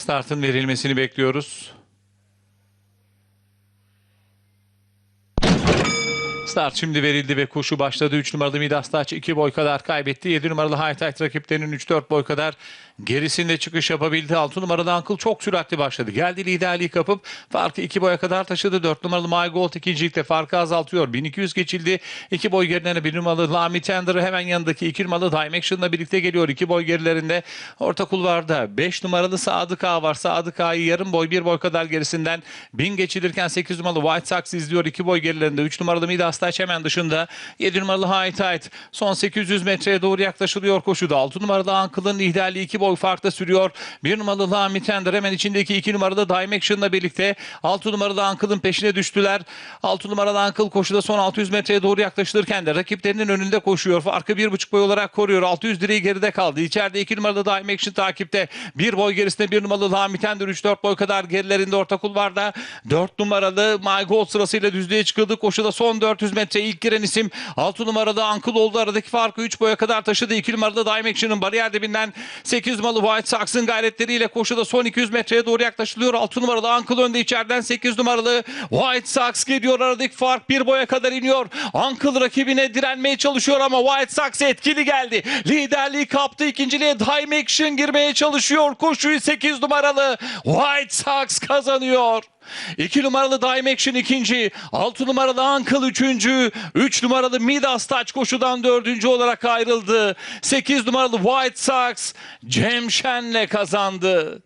Startın verilmesini bekliyoruz. Start şimdi verildi ve koşu başladı. 3 numaralı Midas Taç 2 boy kadar kaybetti. 7 numaralı High Tide rakiplerinin 3-4 boy kadar gerisinde çıkış yapabildi. 6 numaralı Uncle çok süratli başladı. Geldi, liderliği kapıp farkı 2 boya kadar taşıdı. 4 numaralı My Gold ikincilikte farkı azaltıyor. 1200 geçildi. 2 boy gerilerine 1 numaralı Lamy Tender'ı hemen yanındaki 2 numaralı Time Action'la birlikte geliyor. 2 boy gerilerinde orta kulvarda 5 numaralı Sadık Ağa var. Sadık Ağa'yı yarım boy 1 boy kadar gerisinden 1000 geçilirken 8 numaralı White Sox izliyor. 2 boy gerilerinde 3 numaralı Midas Taç hemen dışında. 7 numaralı High Tide son 800 metreye doğru yaklaşılıyor koşuda. 6 numaralı Uncle'ın liderliği 2 boy farkta sürüyor. 1 numaralı Lamy Tender hemen içindeki 2 numaralı Time Action'la birlikte 6 numaralı Uncle'ın peşine düştüler. 6 numaralı Uncle koşuda son 600 metreye doğru yaklaşılırken de rakiplerinin önünde koşuyor. Farkı 1,5 boy olarak koruyor. 600 direği geride kaldı. İçeride 2 numaralı Time Action takipte. 1 boy gerisinde 1 numaralı Lamy Tender 3-4 boy kadar gerilerinde orta kulvarda. 4 numaralı My Gold sırasıyla düzlüğe çıkıldı. Koşuda son 400 metre ilk giren isim 6 numaralı Uncle oldu. Aradaki farkı 3 boya kadar taşıdı. 2 numaralı Time Action'ın bariyer dibinden 8 numaralı White Sox'ın gayretleriyle koşuda son 200 metreye doğru yaklaşılıyor. 6 numaralı Uncle önde, içeriden 8 numaralı White Sox geliyor. Aradaki fark 1 boya kadar iniyor. Uncle rakibine direnmeye çalışıyor ama White Sox etkili geldi. Liderliği kaptı. İkinciliğe Time Action girmeye çalışıyor. Koşuyu 8 numaralı White Sox kazanıyor. 2 numaralı Time Action ikinci, 6 numaralı Uncle üçüncü, 3 numaralı Midas Taç koşudan dördüncü olarak ayrıldı. 8 numaralı White Sox Cem Şen'le kazandı.